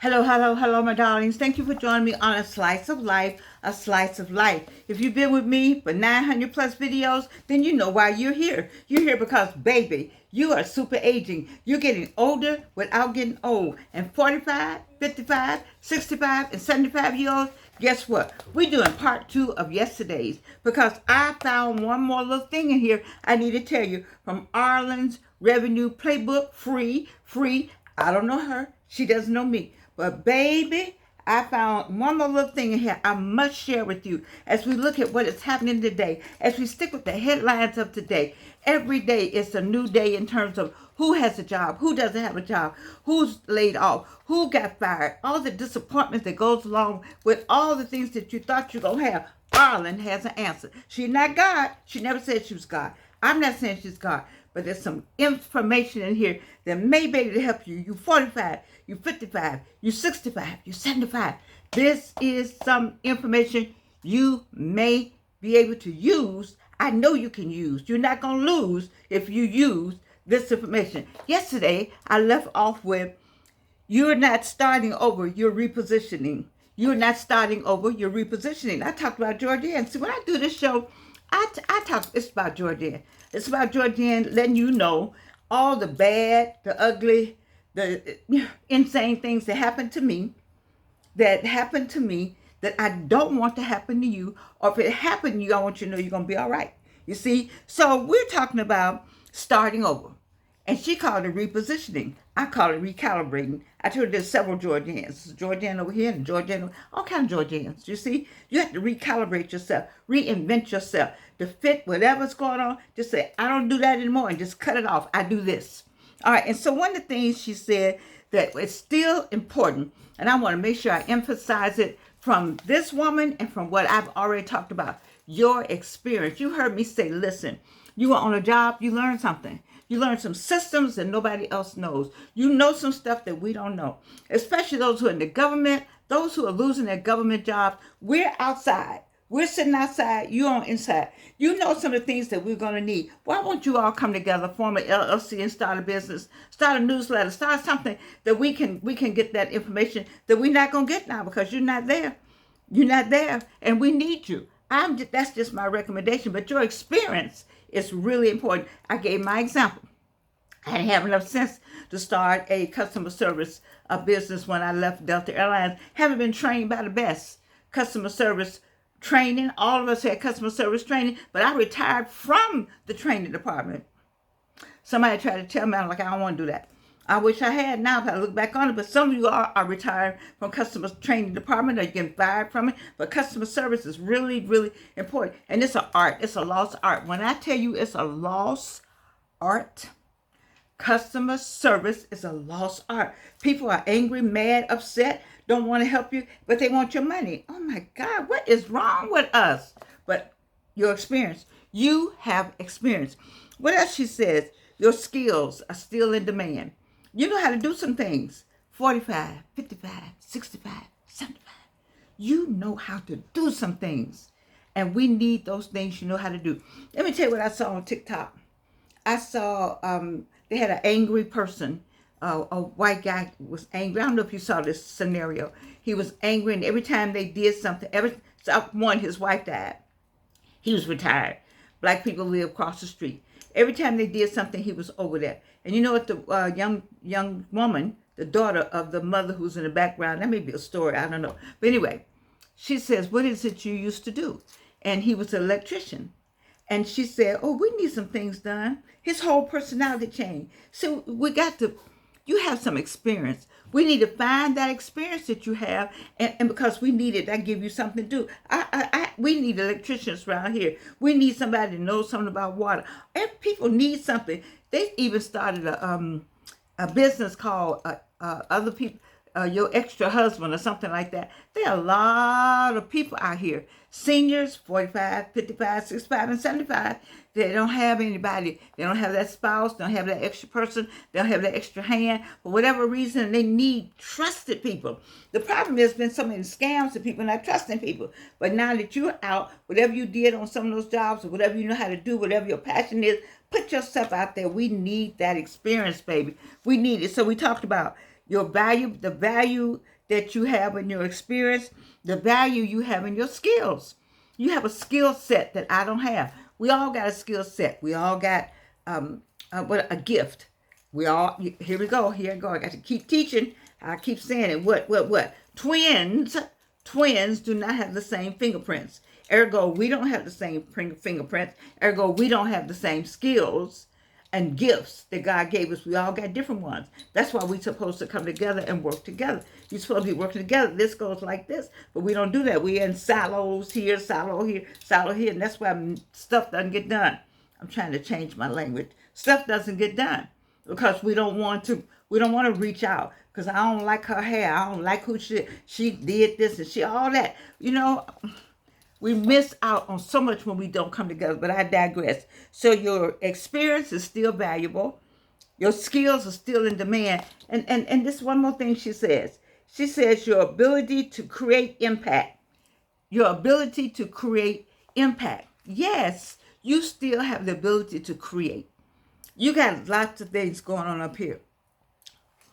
Hello, hello, hello, my darlings. Thank you for joining me on A Slice of Life, A Slice of Life. If you've been with me for 900 plus videos, then you know why you're here. You're here because, baby, you are super aging. You're getting older without getting old. And 45, 55, 65, and 75-year-olds, guess what? We're doing part 2 of yesterday's because I found one more little thing in here I need to tell you from ARLAN'S Revenue Playbook, free. I don't know her. She doesn't know me. But baby, I found one more little thing in here I must share with you as we look at what is happening today, as we stick with the headlines of today. Every day is a new day in terms of who has a job, who doesn't have a job, who's laid off, who got fired, all the disappointment that goes along with all the things that you thought you were going to have. Arlen has an answer. She's not God. She never said she was God. I'm not saying she's God, but there's some information in here that may be able to help you. You 45, you 55, you 65, you 75. This is some information you may be able to use. I know you can use. You're not going to lose if you use this information. Yesterday, I left off with, you're not starting over, you're repositioning. You're not starting over, you're repositioning. I talked about Georgianne. See, when I do this show, I talk, it's about Georgianne. It's about Georgianne letting you know all the bad, the ugly, the insane things that happened to me, that I don't want to happen to you. Or if it happened to you, I want you to know you're going to be all right. You see? So we're talking about starting over. And she called it repositioning. I call it recalibrating. I told her there's several Georgiannes. Georgianne over here and Georgianne, all kinds of Georgiannes. You see, you have to recalibrate yourself, reinvent yourself to fit whatever's going on. Just say, I don't do that anymore, and just cut it off. I do this. All right, and so one of the things she said that it's still important, and I want to make sure I emphasize it from this woman and from what I've already talked about, your experience. You heard me say, listen, you were on a job, you learned something. You learn some systems that nobody else knows. You know some stuff that we don't know, especially those who are in the government, those who are losing their government jobs. We're outside. We're sitting outside. You're on inside. You know some of the things that we're going to need. Why won't you all come together, form an LLC and start a business, start a newsletter, start something that we can get that information that we're not going to get now because you're not there. You're not there, and we need you. That's just my recommendation, but your experience is really important. I gave my example. I didn't have enough sense to start a customer service business when I left Delta Airlines. Haven't been trained by the best customer service training. All of us had customer service training, but I retired from the training department. Somebody tried to tell me, I'm like, I don't want to do that. I wish I had now if I look back on it, but some of you are retired from customer training department or you're getting fired from it. But customer service is really, really important. And it's an art. It's a lost art. When I tell you it's a lost art, customer service is a lost art. People are angry, mad, upset, don't want to help you, but they want your money. Oh my God, what is wrong with us? But your experience, you have experience. What else she says? Your skills are still in demand. You know how to do some things. 45, 55, 65, 75. You know how to do some things. And we need those things you know how to do. Let me tell you what I saw on TikTok. I saw they had an angry person. A white guy was angry. I don't know if you saw this scenario. He was angry, and every time they did something, his wife died. He was retired. Black people live across the street. Every time they did something, he was over there. And you know what? The young woman, the daughter of the mother who's in the background, that may be a story, I don't know. But anyway, she says, what is it you used to do? And he was an electrician. And she said, oh, we need some things done. His whole personality changed. So you have some experience. We need to find that experience that you have. And because we need it, that give you something to do. We need electricians around here. We need somebody to know something about water. If people need something, they even started a business called Other People, Your Extra Husband or something like that. There are a lot of people out here, seniors, 45, 55, 65, and 75. They don't have anybody. They don't have that spouse. They don't have that extra person. They don't have that extra hand. For whatever reason, they need trusted people. The problem is been so many scams and people not trusting people. But now that you're out, whatever you did on some of those jobs or whatever you know how to do, whatever your passion is, put yourself out there. We need that experience, baby. We need it. So we talked about your value, the value that you have in your experience, the value you have in your skills. You have a skill set that I don't have. We all got a skill set. We all got a gift. We all, here we go. Here I go. I got to keep teaching. I keep saying it. What? Twins do not have the same fingerprints. Ergo, we don't have the same fingerprints. Ergo, we don't have the same skills and gifts that God gave us. We all got different ones. That's why we're supposed to come together and work together. You're supposed to be working together. This goes like this, but we don't do that. We're in silos here, silo here, silo here, and that's why stuff doesn't get done. I'm trying to change my language. Stuff doesn't get done because we don't want to reach out because I don't like her hair. I don't like who she did this and she all that. We miss out on so much when we don't come together, but I digress. So your experience is still valuable. Your skills are still in demand. And this one more thing she says. She says your ability to create impact. Your ability to create impact. Yes, you still have the ability to create. You got lots of things going on up here.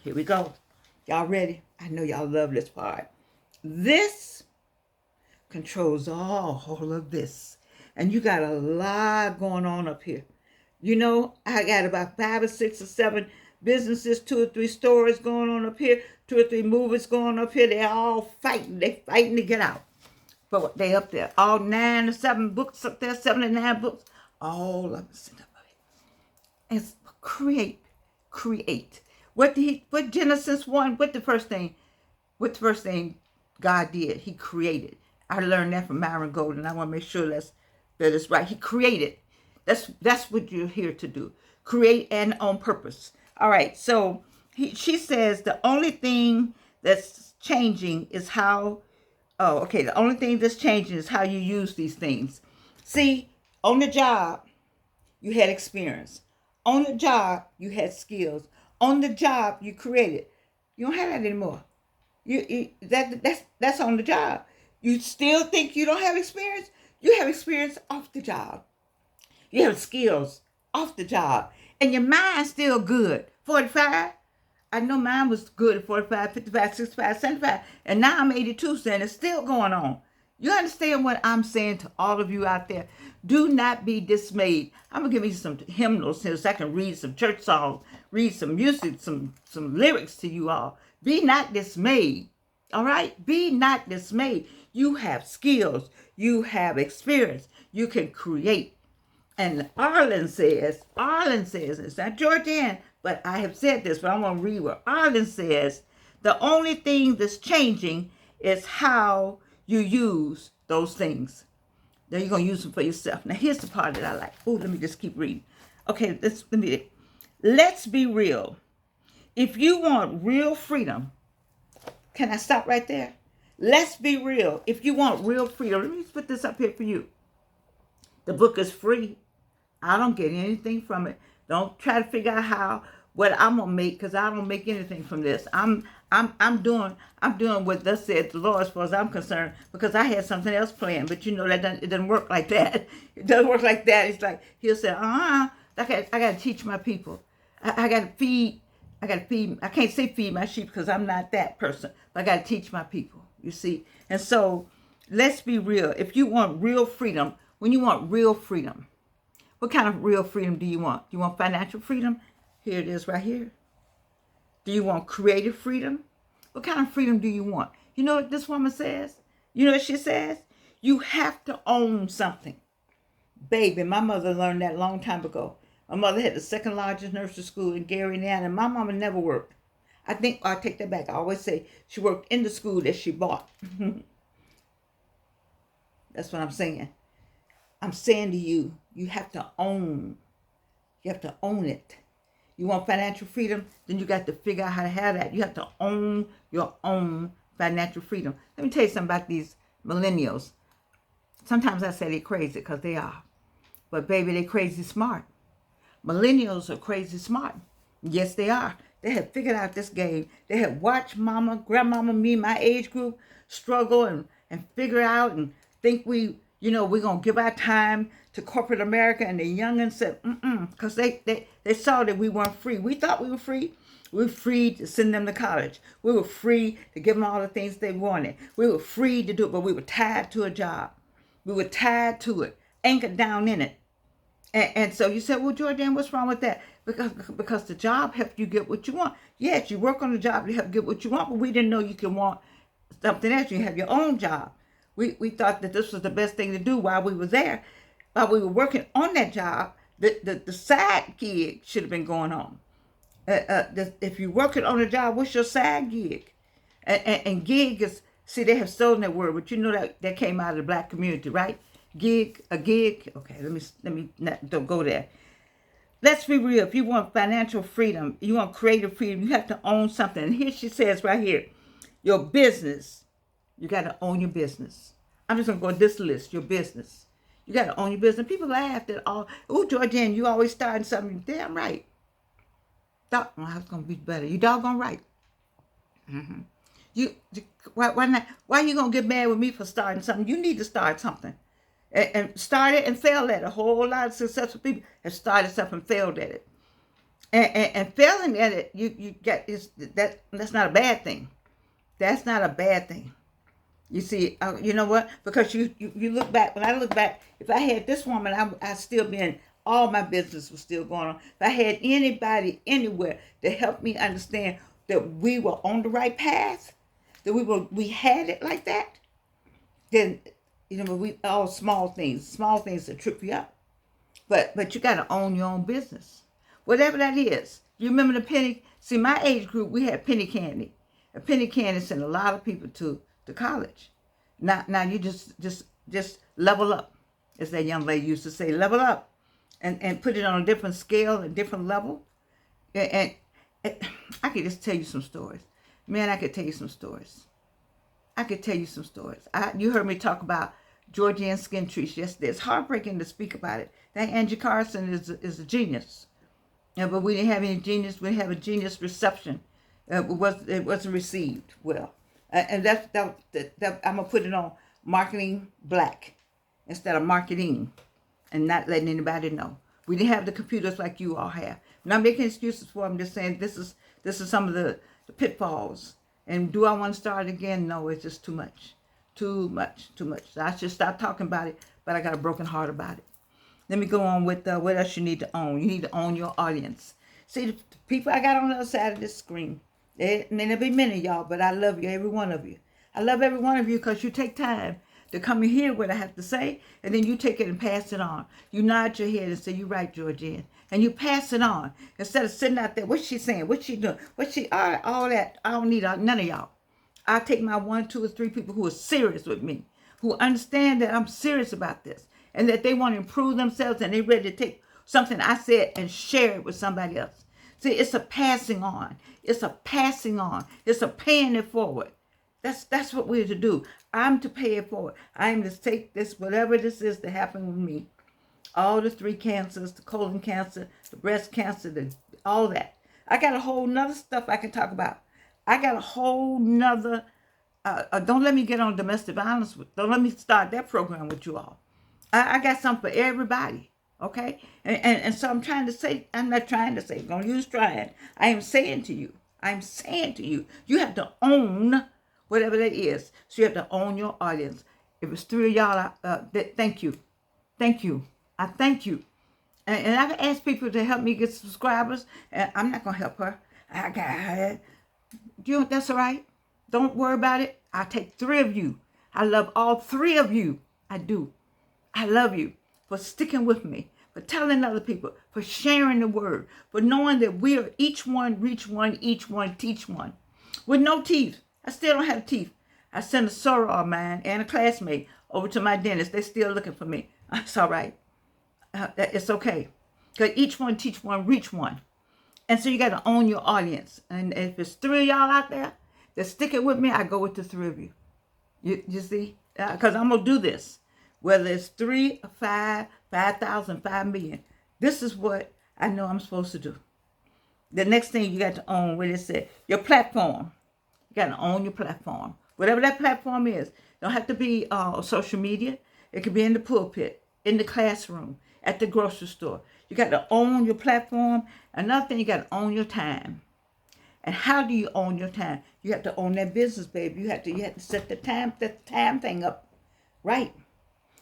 Here we go. Y'all ready? I know y'all love this part. This controls all of this. And you got a lot going on up here. I got about 5 or 6 or 7 businesses, 2 or 3 stores going on up here, 2 or 3 movies going up here. They're all fighting. They're fighting to get out. But they up there. All 9 or 7 books up there, 7 or 9 books. All of them sitting up there. And create. What Genesis 1, what the first thing God did? He created. I learned that from Myron Golden. I want to make sure that it's right. He created. That's what you're here to do. Create and on purpose. All right. So she says the only thing that's changing is how. Oh, okay. The only thing that's changing is how you use these things. See, on the job, you had experience. On the job, you had skills. On the job, you created. You don't have that anymore. That's on the job. You still think you don't have experience? You have experience off the job. You have skills off the job. And your mind's still good. 45. I know mine was good at 45, 55, 65, 75. And now I'm 82, and it's still going on. You understand what I'm saying to all of you out there? Do not be dismayed. I'm going to give you some hymnals here so I can read some church songs, read some music, some lyrics to you all. Be not dismayed. All right? Be not dismayed. You have skills. You have experience. You can create. And Arlen says, it's not Georgianne, but I have said this, but I want to read what Arlen says. The only thing that's changing is how you use those things. Then you're going to use them for yourself. Now, here's the part that I like. Oh, let me just keep reading. Okay, let's be real. If you want real freedom, can I stop right there? Let's be real. If you want real freedom, let me put this up here for you. The book is free. I don't get anything from it. Don't try to figure out what I'm gonna make, because I don't make anything from this. I'm doing what thus said the Lord, as far as I'm concerned, because I had something else planned. But it doesn't work like that. It doesn't work like that. It's like he'll say, I gotta teach my people. I gotta feed. I can't say feed my sheep because I'm not that person. But I gotta teach my people. You see? And so let's be real. If you want real freedom, when you want real freedom, what kind of real freedom do you want? Do you want financial freedom? Here it is right here. Do you want creative freedom? What kind of freedom do you want? You know what this woman says? You know what she says? You have to own something. Baby, my mother learned that a long time ago. My mother had the second largest nursery school in Gary, Indiana, and my mama never worked. I take that back. I always say she worked in the school that she bought. That's what I'm saying. I'm saying to you, you have to own. You have to own it. You want financial freedom? Then you got to figure out how to have that. You have to own your own financial freedom. Let me tell you something about these millennials. Sometimes I say they're crazy because they are. But baby, they're crazy smart. Millennials are crazy smart. Yes, they are. They have figured out this game. They have watched mama, grandmama, me, my age group struggle and figure out and think we're going to give our time to corporate America. And the youngins said, because they saw that we weren't free. We thought we were free. We were free to send them to college. We were free to give them all the things they wanted. We were free to do it, but we were tied to a job. We were tied to it, anchored down in it. And so you said, well, Jordan, what's wrong with that? Because the job helped you get what you want. Yes, you work on the job to help get what you want, but we didn't know you can want something else. You have your own job. We thought that this was the best thing to do while we were there. While we were working on that job, the side gig should have been going on. If you're working on a job, what's your side gig? And gig is, see, they have stolen that word, but you know that came out of the black community, right? Gig, a gig. Okay, let me don't go there. Let's be real. If you want financial freedom, you want creative freedom, you have to own something. And here she says right here, your business. You got to own your business. I'm just going to go this list, your business. You got to own your business. People laughed at all. Oh, Georgianne, you always starting something. Damn right. Thought I was going to be better. You doggone right. Mm-hmm. Why not? Why are you going to get mad with me for starting something? You need to start something. And started and failed at it. A whole lot of successful people have started something and failed at it. And failing at it, you get that's not a bad thing. That's not a bad thing. You see, you know what? Because you look back. When I look back, if I had this woman, I'd still be in. All my business was still going on. If I had anybody anywhere to help me understand that we were on the right path, that we had it like that, then we all small things that trip you up. But you got to own your own business, whatever that is. You remember the penny? See, my age group, we had penny candy. A penny candy sent a lot of people to college. Now you just level up, as that young lady used to say, level up, and put it on a different scale, a different level. And I could just tell you some stories. Man, I could tell you some stories. You heard me talk about Georgianne Skin Treats yesterday. It's heartbreaking to speak about it. That Angie Carson is a genius. But we didn't have any genius. We didn't have a genius reception. It wasn't received well. And that I'm going to put it on marketing black instead of marketing and not letting anybody know. We didn't have the computers like you all have. I'm not making excuses for them. I'm just saying this is some of the pitfalls. And do I want to start again? No, it's just too much. Too much. So I should stop talking about it, but I got a broken heart about it. Let me go on with what else you need to own. You need to own your audience. See, the people I got on the other side of this screen, there may not be many of y'all, but I love you, every one of you. I love every one of you because you take time to come and hear what I have to say, and then you take it and pass it on. You nod your head and say, you're right, Georgianne. And you pass it on. Instead of sitting out there, what's she saying? What's she doing? All that, I don't need none of y'all. I take my 1, 2, or 3 people who are serious with me, who understand that I'm serious about this, and that they want to improve themselves, and they're ready to take something I said and share it with somebody else. See, it's a passing on. It's a passing on. It's a paying it forward. That's what we're to do. I'm to pay it forward. I am to take this, whatever this is to happen with me. All the 3 cancers, the colon cancer, the breast cancer, all that. I got a whole nother stuff I can talk about. I got a whole nother, don't let me get on domestic violence. Don't let me start that program with you all. I got something for everybody. Okay? And so I'm not trying to say, don't use trying. I am saying to you, you have to own whatever that is. So you have to own your audience. If it's 3 of y'all, thank you. I thank you. And I've asked people to help me get subscribers, and I'm not going to help her. I got her. That's all right. Don't worry about it. I'll take 3 of you. I love all 3 of you. I do. I love you for sticking with me, for telling other people, for sharing the word, for knowing that we are each one, reach one, each one, teach one. With no teeth. I still don't have teeth. I sent a soror of mine and a classmate over to my dentist. They're still looking for me. It's all right. It's okay. Because each one, teach one, reach one. And so you got to own your audience. And if it's 3 of y'all out there that's sticking with me, I go with the 3 of you. You see? Because I'm going to do this. Whether it's 3 or 5, 5,000, 5 million. This is what I know I'm supposed to do. The next thing you got to own, what it said, your platform. You got to own your platform. Whatever that platform is. Don't have to be social media. It could be in the pulpit, in the classroom, at the grocery store. You got to own your platform. Another thing, you got to own your time. And how do you own your time? You have to own that business, baby. You have to set the time thing up right.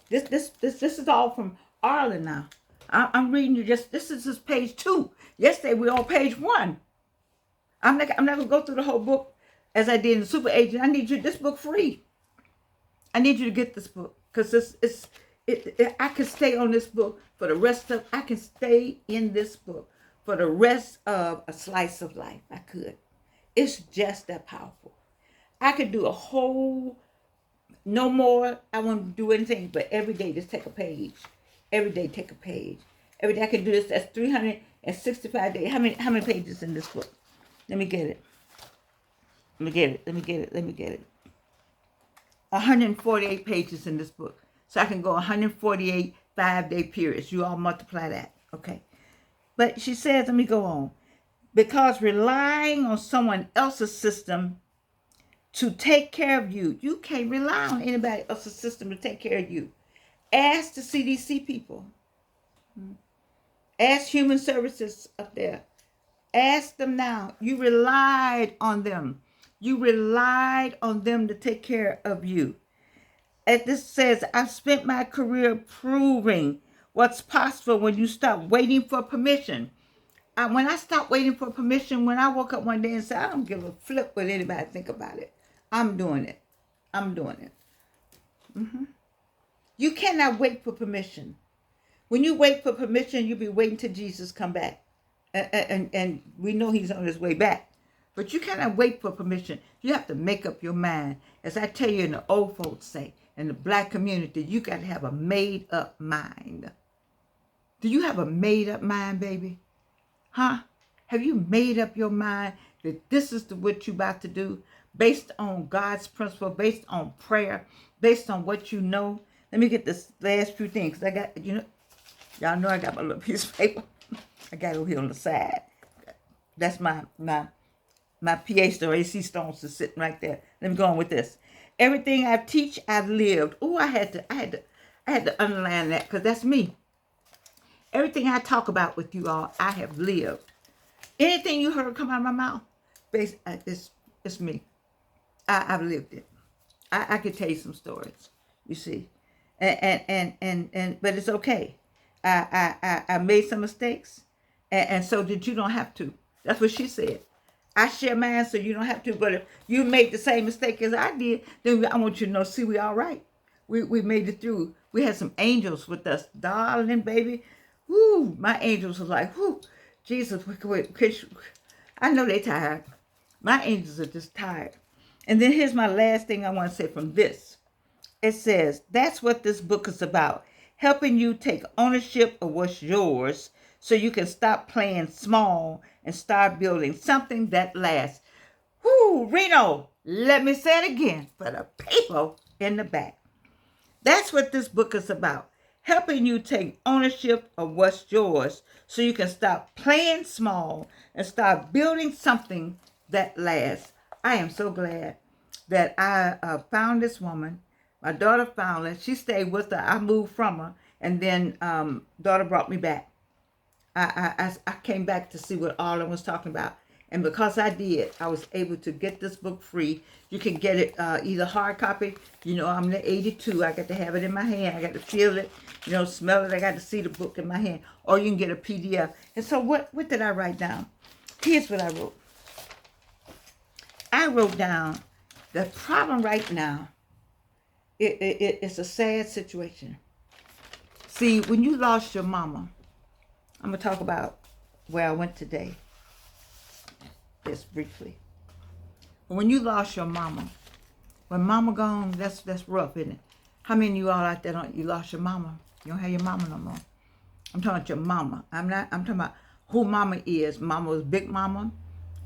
This is all from Arlen now. I'm reading you this is page 2. Yesterday we were on page 1. I'm not gonna go through the whole book as I did in the Super Agent. I need you this book free. I need you to get this book because I can stay on this book for the rest of. I can stay in this book for the rest of a slice of life. I could. It's just that powerful. I could do a whole. No more. I won't do anything, but every day just take a page. Every day take a page. Every day I can do this. That's 365 days. How many pages in this book? Let me get it. Let me get it. 148 pages in this book. So I can go 148 5-day periods. You all multiply that. Okay. But she says, let me go on. Because relying on someone else's system to take care of you, you can't rely on anybody else's system to take care of you. Ask the CDC people. Ask Human Services up there. Ask them now. You relied on them. You relied on them to take care of you. As this says, I've spent my career proving what's possible when you stop waiting for permission. When I stopped waiting for permission, when I woke up one day and said, I don't give a flip what anybody think about it. I'm doing it. I'm doing it. You cannot wait for permission. When you wait for permission, you'll be waiting till Jesus come back. And we know he's on his way back. But you cannot wait for permission. You have to make up your mind. As I tell you in the old folks say, in the black community, you got to have a made up mind. Do you have a made up mind, baby? Huh? Have you made up your mind that this is what you're about to do? Based on God's principle, based on prayer, based on what you know. Let me get this last few things. I got, y'all know I got my little piece of paper. I got it over here on the side. That's my PH or AC stones is sitting right there. Let me go on with this. Everything I teach, I've lived. Oh, I had to underline that because that's me. Everything I talk about with you all, I have lived. Anything you heard come out of my mouth, it's me. I've lived it. I could tell you some stories. You see, and but it's okay. I made some mistakes, and so that you don't have to. That's what she said. I share mine so you don't have to. But if you made the same mistake as I did, then I want you to know, see, we all right. We made it through. We had some angels with us, darling, baby. Woo, my angels was like, whoo, Jesus, I know they tired. My angels are just tired. And then here's my last thing I want to say from this. It says, that's what this book is about. Helping you take ownership of what's yours so you can stop playing small and start building something that lasts. Whoo, Reno, let me say it again for the people in the back. That's what this book is about. Helping you take ownership of what's yours so you can stop playing small and start building something that lasts. I am so glad that I found this woman. My daughter found her. She stayed with her. I moved from her. And then daughter brought me back. I came back to see what Arlen was talking about. And because I did, I was able to get this book free. You can get it either hard copy. I'm the 82. I got to have it in my hand. I got to feel it, smell it. I got to see the book in my hand. Or you can get a PDF. And so what did I write down? Here's what I wrote. I wrote down the problem right now. It's a sad situation. See, when you lost your mama, I'm going to talk about where I went today. Just briefly. When you lost your mama, when mama gone, that's rough, isn't it? How many of you all out there you lost your mama? You don't have your mama no more. I'm talking about your mama. I'm talking about who mama is. Mama was big mama,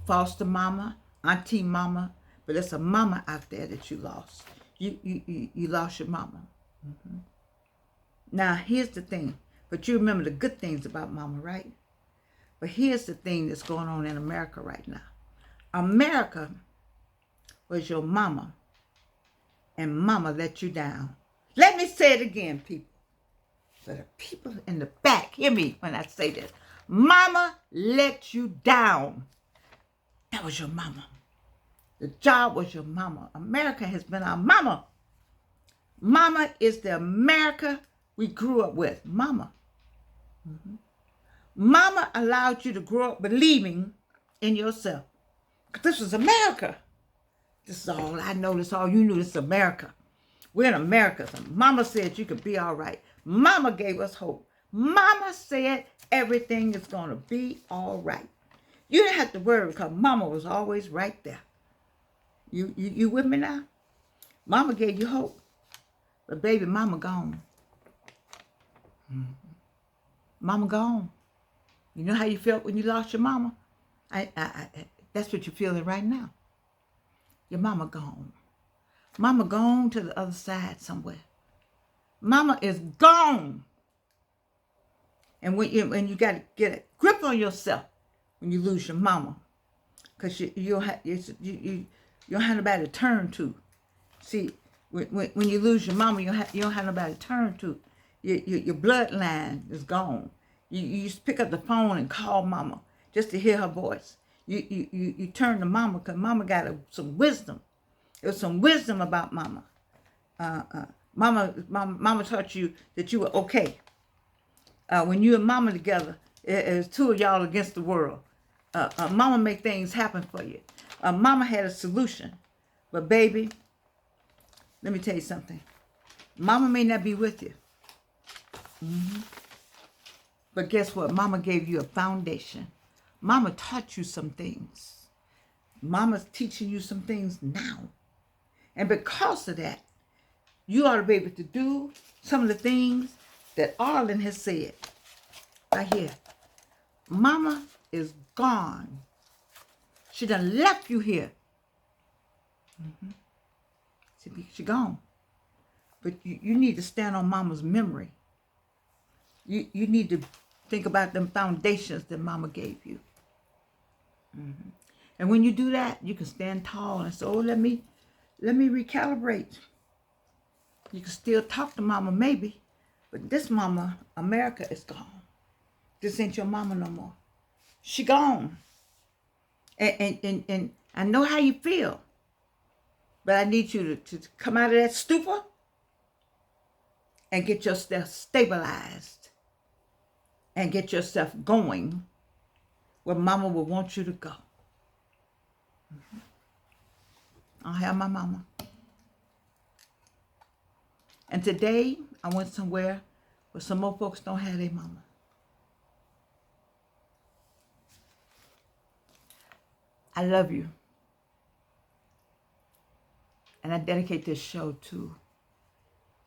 foster mama, auntie mama, but there's a mama out there that you lost. You lost your mama. Mm-hmm. Now, here's the thing. But you remember the good things about mama, right? But here's the thing that's going on in America right now. America was your mama, and mama let you down. Let me say it again, people. For the people in the back, hear me when I say this. Mama let you down. That was your mama. The job was your mama. America has been our mama. Mama is the America we grew up with. Mama. Mama allowed you to grow up believing in yourself. This was America. This is all I know. This is all you knew. This is America. We're in America. So mama said you could be all right. Mama gave us hope. Mama said everything is going to be all right. You didn't have to worry because mama was always right there. You with me now? Mama gave you hope. But baby, mama gone. Mama gone. You know how you felt when you lost your mama? That's what you're feeling right now. Your mama gone. Mama gone to the other side somewhere. Mama is gone. And when you got to get a grip on yourself when you lose your mama, because you don't have nobody to turn to. See, when you lose your mama, you don't have nobody to turn to. Your bloodline is gone. You used to pick up the phone and call mama just to hear her voice. You turn to mama because mama got some wisdom. There was some wisdom about mama. Mama taught you that you were okay. When you and mama together, it was two of y'all against the world. Mama make things happen for you. Mama had a solution. But baby, let me tell you something. Mama may not be with you. But guess what? Mama gave you a foundation. Mama taught you some things. Mama's teaching you some things now. And because of that, you ought to be able to do some of the things that Arlen has said. Right here. Mama is gone. She done left you here. She gone. But you need to stand on mama's memory. You need to think about them foundations that mama gave you. And when you do that, you can stand tall and say, oh, let me recalibrate. You can still talk to mama maybe, but this mama, America, is gone. This ain't your mama no more. She gone. And I know how you feel, but I need you to come out of that stupor and get yourself stabilized and get yourself going where mama will want you to go. I have my mama. And today, I went somewhere where some more folks don't have their mama. I love you. And I dedicate this show to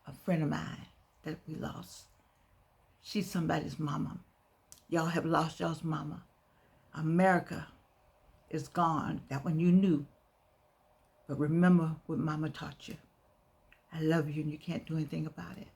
a friend of mine that we lost. She's somebody's mama. Y'all have lost y'all's mama. America is gone. That one you knew. But remember what mama taught you. I love you and you can't do anything about it.